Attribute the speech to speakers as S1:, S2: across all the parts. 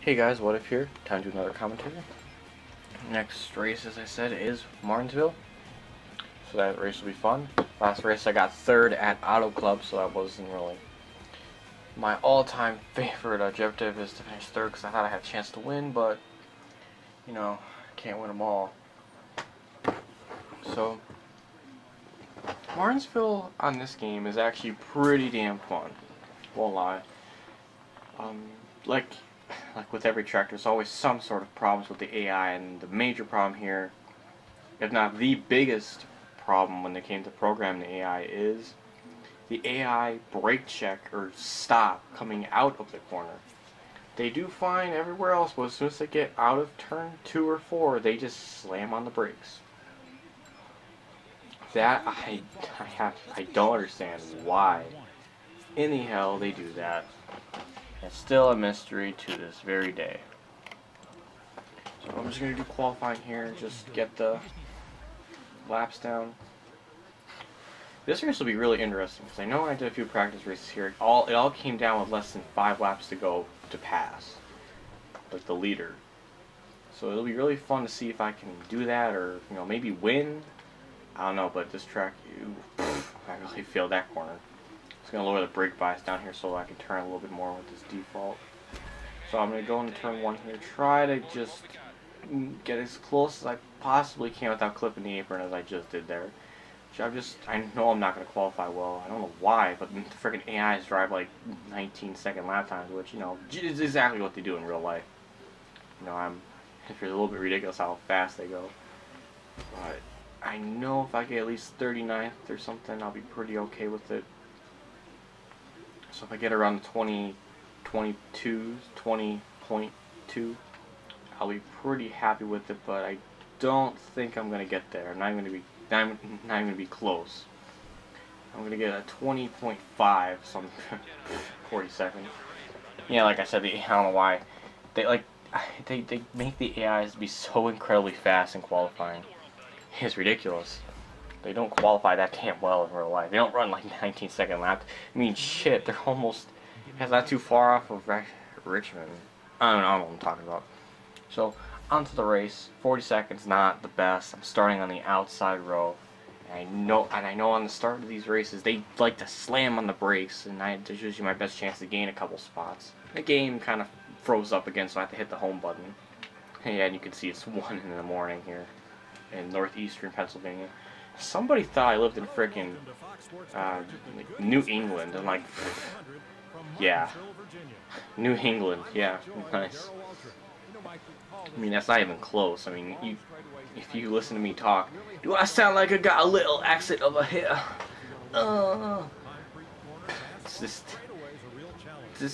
S1: Hey guys, what if here? Time to do another commentary. Next race, as I said, is Martinsville. So that race will be fun. Last race I got third at Auto Club, so that wasn't really my all-time favorite objective is to finish third because I thought I had a chance to win, but you know, can't win them all. So Martinsville on this game is actually pretty damn fun. Won't lie. Like with every track, there's always some sort of problems with the AI, and the major problem here, if not the biggest problem when it came to programming the AI, is the AI brake check or stop coming out of the corner. They do fine everywhere else, but as soon as they get out of turn 2 or 4, they just slam on the brakes. That I don't understand why in the hell they do that. It's still a mystery to this very day. So I'm just going to do qualifying here and just get the laps down. This race will be really interesting because I know I did a few practice races here. It all came down with less than 5 laps to go to pass, like the leader. So it'll be really fun to see if I can do that, or maybe win. I don't know, but this track, I really failed that corner. Just gonna lower the brake bias down here so I can turn a little bit more with this default. So I'm gonna go into turn 1 here, try to just get as close as I possibly can without clipping the apron as I just did there. I know I'm not gonna qualify well. I don't know why, but the freaking AIs drive like 19-second lap times, which is exactly what they do in real life. It's a little bit ridiculous how fast they go. But I know if I get at least 39th or something, I'll be pretty okay with it. So if I get around 20.2, I'll be pretty happy with it, but I don't think I'm gonna get there. I'm not even gonna be close. I'm gonna get a 20.5, some 40 seconds. Yeah, like I said, I don't know why they make the AIs be so incredibly fast in qualifying. It's ridiculous. They don't qualify that damn well in real life. They don't run like 19-second laps. I mean, shit, they're almost not too far off of Richmond. I don't know what I'm talking about. So, onto the race. 40 seconds, not the best. I'm starting on the outside row. And I know on the start of these races, they like to slam on the brakes, and that's usually my best chance to gain a couple spots. The game kind of froze up again, so I have to hit the home button. Yeah, and you can see it's 1 in the morning here in northeastern Pennsylvania. Somebody thought I lived in frickin' New England, and like, yeah, New England, yeah, nice. I mean, that's not even close. I mean, if you listen to me talk, do I sound like I got a little accent over here? It's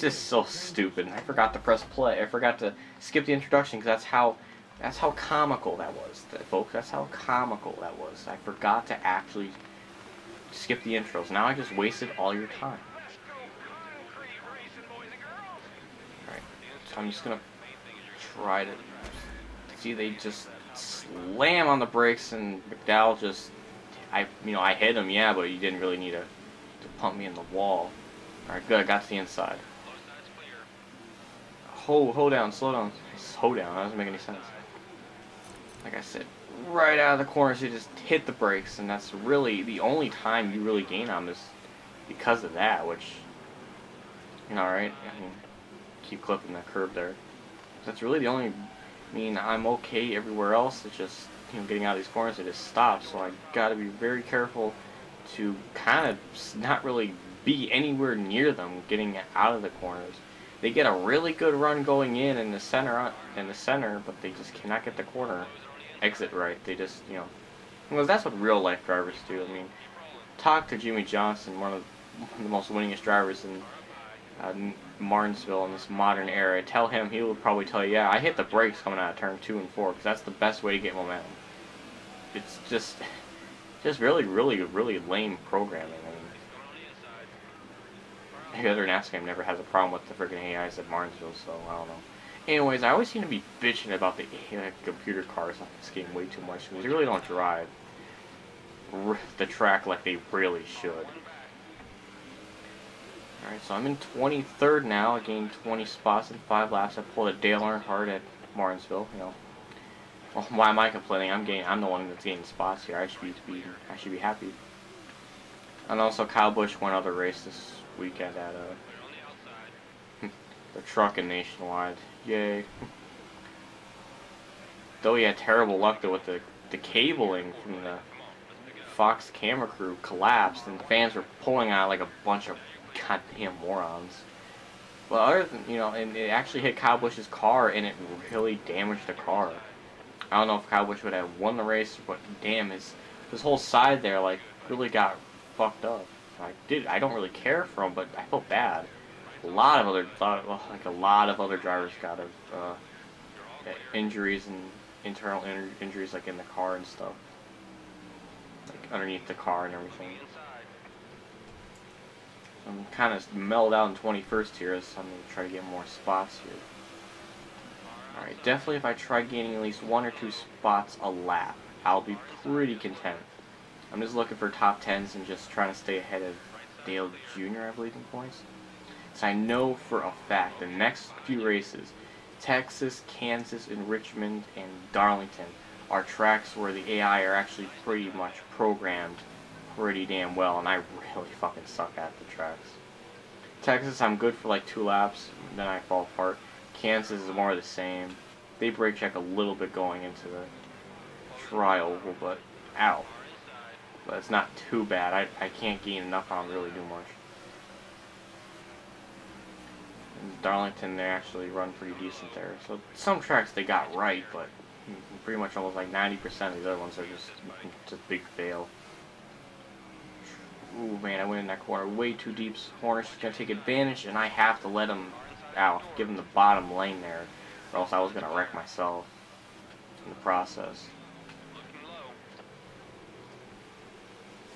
S1: just so stupid. I forgot to press play. I forgot to skip the introduction because that's how comical that was, folks. That's how comical that was. I forgot to actually skip the intros. Now I just wasted all your time. Alright, so I'm just gonna try to see, they just slam on the brakes, and McDowell just, I hit him, yeah, but you didn't really need to pump me in the wall. Alright, good, I got to the inside. Hold down, slow down. Slow down, that doesn't make any sense. Like I said, right out of the corners, you just hit the brakes, and that's really the only time you really gain on this because of that, which, right? I mean, keep clipping that curve there. That's really the only, I'm okay everywhere else. It's just, getting out of these corners, it just stops, so I gotta be very careful to kind of not really be anywhere near them getting out of the corners. They get a really good run going in the center, but they just cannot get the corner exit right. They just, well, that's what real life drivers do. I mean, talk to Jimmy Johnson, one of the most winningest drivers in Martinsville in this modern era. Tell him, he will probably tell you, yeah, I hit the brakes coming out of turn 2 and 4 because that's the best way to get momentum. It's just really lame programming. The other NASCAR game never has a problem with the freaking AIs at Martinsville, so I don't know. Anyways, I always seem to be bitching about the computer cars on this game way too much because they really don't drive the track like they really should. Alright, so I'm in 23rd now. I gained 20 spots in 5 laps. I pulled a Dale Earnhardt at Martinsville. You know, well, why am I complaining? I'm the one that's gaining spots here. I should be happy. And also, Kyle Busch won another race this weekend at the Truckin' Nationwide. Yay! Though he had terrible luck though with the cabling from the Fox camera crew collapsed, and the fans were pulling out like a bunch of goddamn morons. Well, other than, you know, and it actually hit Kyle Busch's car, and it really damaged the car. I don't know if Kyle Busch would have won the race, but damn, his whole side there like really got fucked up. I don't really care for him, but I felt bad. A lot of other drivers got injuries and internal injuries like in the car and stuff, like underneath the car and everything. I'm kind of mellowed out in 21st here, so I'm going to try to get more spots here. Alright, definitely if I try gaining at least 1 or 2 spots a lap, I'll be pretty content. I'm just looking for top 10s and just trying to stay ahead of Dale Jr., I believe, in points. So I know for a fact the next few races, Texas, Kansas, and Richmond, and Darlington, are tracks where the AI are actually pretty much programmed pretty damn well, and I really fucking suck at the tracks. Texas, I'm good for like 2 laps, then I fall apart. Kansas is more of the same. They brake check a little bit going into the tri-oval, but ow. But it's not too bad. I can't gain enough on really do much. In Darlington, they actually run pretty decent there. So some tracks they got right, but pretty much almost like 90% of these other ones are just big fail. Ooh, man, I went in that corner way too deep. Horner's going to take advantage, and I have to let him out, give him the bottom lane there, or else I was going to wreck myself in the process.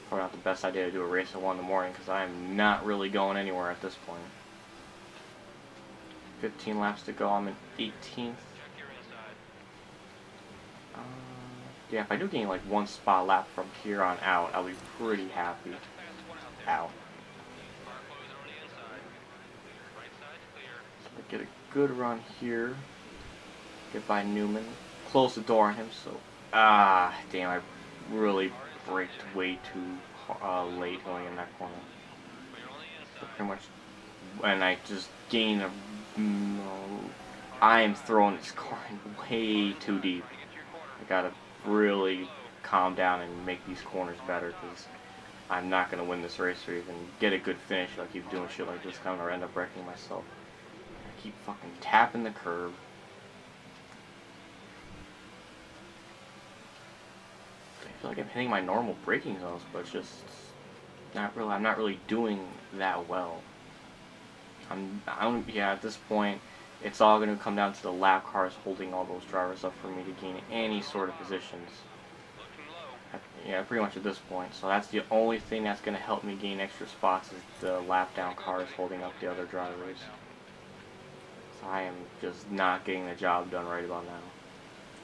S1: Probably not the best idea to do a race at 1 in the morning, because I am not really going anywhere at this point. 15 laps to go, I'm in 18th. Yeah, if I do gain like 1 spot lap from here on out, I'll be pretty happy. Ow. So I get a good run here. Get by Newman. Close the door on him, so... damn, I really braked way too late going in that corner. So pretty much... And I just gained a... I am throwing this car in way too deep. I gotta really calm down and make these corners better, because I'm not going to win this race or even get a good finish if I keep doing shit like this. I'm going to end up wrecking myself. I keep fucking tapping the curb. I feel like I'm hitting my normal braking zones, but it's just not really. I'm not really doing that well. Yeah, at this point, it's all going to come down to the lap cars holding all those drivers up for me to gain any sort of positions. Yeah, pretty much at this point. So that's the only thing that's going to help me gain extra spots is the lap down cars holding up the other drivers. So I am just not getting the job done right about now.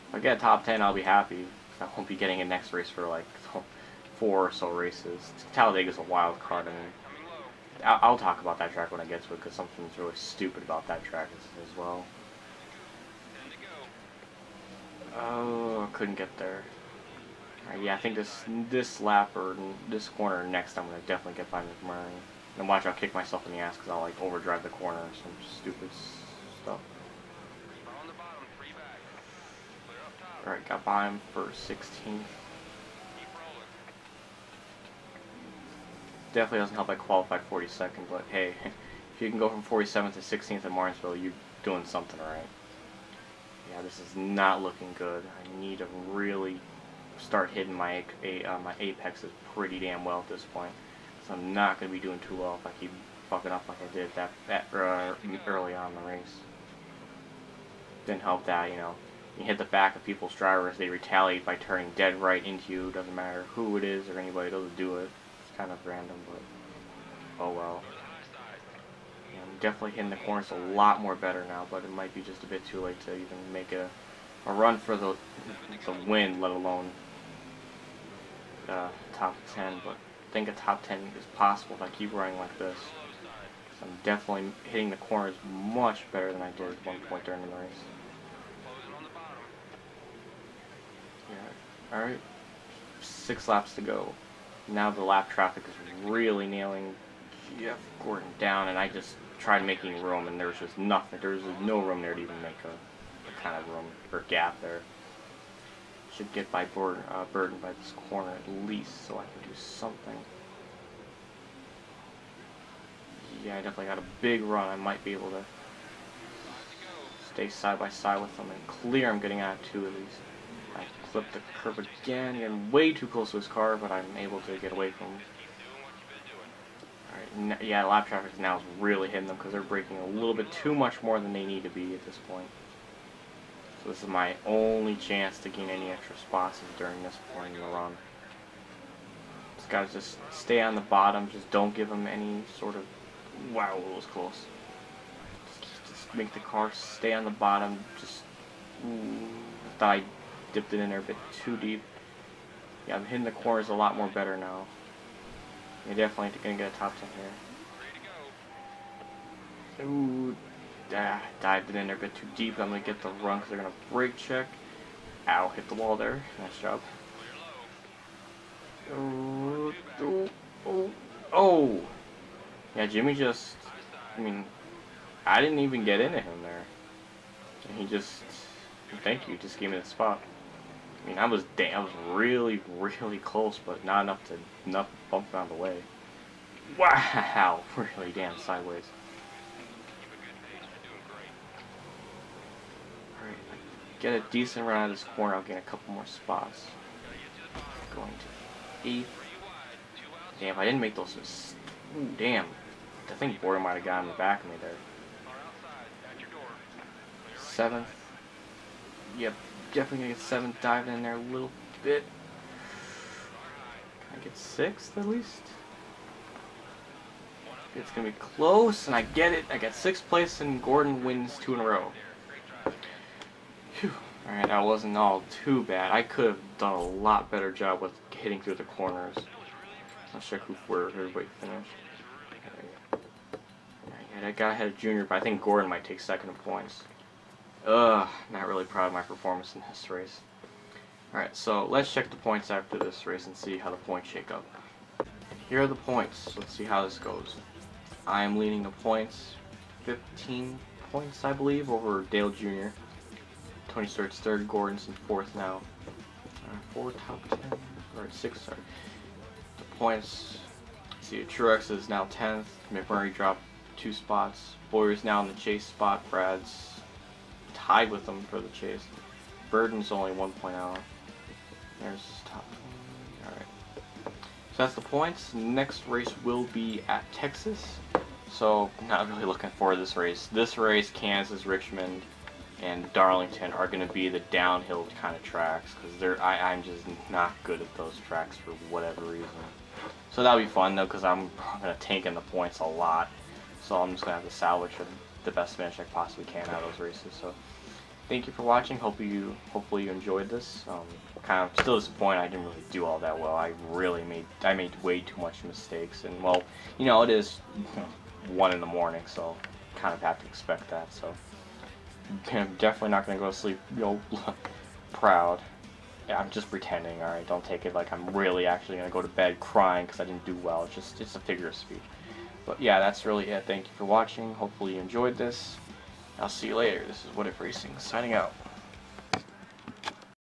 S1: If I get top 10, I'll be happy. I won't be getting a next race for like 4 or so races. Talladega's a wild card. I mean, I'll talk about that track when I get to it, because something's really stupid about that track as well. Oh, I couldn't get there. Alright, yeah, I think this lap or this corner next, I'm gonna definitely get by McMurray. And watch, I'll kick myself in the ass because I'll like overdrive the corner or some stupid stuff. Alright, got by him for 16th. Definitely doesn't help I qualified 42nd, but hey, if you can go from 47th to 16th in Martinsville, you're doing something right. Yeah, this is not looking good. I need to really start hitting my apexes pretty damn well at this point. So I'm not going to be doing too well if I keep fucking up like I did that early on in the race. Didn't help that, you know. You hit the back of people's drivers, they retaliate by turning dead right into you. Doesn't matter who it is or anybody doesn't do it. It's kind of random, but oh well. Yeah, I'm definitely hitting the corners a lot more better now, but it might be just a bit too late to even make a run for the win, let alone top 10. But I think a top 10 is possible if I keep running like this. I'm definitely hitting the corners much better than I did at one point during the race. Yeah. Alright. 6 laps to go. Now the lap traffic is really nailing Jeff Gordon down, and I just tried making room, and there was just nothing. There was no room there to even make a kind of room or gap there. Should get by Burden by this corner at least, so I can do something. Yeah, I definitely got a big run. I might be able to stay side by side with him and clear. I'm getting out of 2 at least. I flipped the curb again, getting way too close to his car, but I'm able to get away from him. Alright, yeah, lap traffic now is really hitting them because they're braking a little bit too much more than they need to be at this point. So this is my only chance to gain any extra spots during this point in the run. Just gotta just stay on the bottom, just don't give them any sort of... Wow, it was close. Just make the car stay on the bottom, just... I thought I dipped it in there a bit too deep. Yeah, I'm hitting the corners a lot more better now. You're definitely gonna get a top 10 here. Ooh. Dived it in there a bit too deep. I'm going to get the run because they're going to brake check. Ow, hit the wall there. Nice job. Oh! Yeah, Jimmy just... I mean, I didn't even get into him there. And he just... Thank you, just gave me the spot. I mean, I was really, really close, but not enough to bump out of the way. Wow! Really damn sideways. Get a decent run out of this corner, I'll gain a couple more spots. Going to 8th. Damn, I didn't make those. Ooh, damn. I think Gordon might have gotten the back of me there. 7th. Yep, definitely gonna get 7th, diving in there a little bit. Can I get 6th at least? It's gonna be close, and I get it. I got 6th place, and Gordon wins 2 in a row. Alright, that wasn't all too bad. I could have done a lot better job with hitting through the corners. Let's check where everybody finished. Alright, I got ahead of Junior, but I think Gordon might take 2nd in points. Not really proud of my performance in this race. Alright, so let's check the points after this race and see how the points shake up. Here are the points. Let's see how this goes. I am leading the points 15 points, I believe, over Dale Jr. Tony Stewart's 3rd, Gordon's in 4th now. 4 top 10, or 6, sorry. The points, see, Truex is now 10th, McMurray dropped 2 spots, Boyer's now in the chase spot, Brad's tied with him for the chase. Burden's only 1 point out. There's his top 20. Alright. So that's the points. Next race will be at Texas. So, not really looking forward to this race. This race, Kansas, Richmond, and Darlington are going to be the downhill kind of tracks because I'm just not good at those tracks for whatever reason. So that'll be fun though because I'm going to tank in the points a lot. So I'm just going to have to salvage the best finish I possibly can out of those races. So thank you for watching. Hopefully you enjoyed this. Kind of still disappointed I didn't really do all that well. I made way too much mistakes, and well, you know, it is 1 in the morning, so kind of have to expect that. So I'm definitely not going to go to sleep, you know, proud. Yeah, I'm just pretending, alright? Don't take it like I'm really actually going to go to bed crying because I didn't do well. It's a figure of speech. But yeah, that's really it. Thank you for watching. Hopefully you enjoyed this. I'll see you later. This is What If Racing, signing out.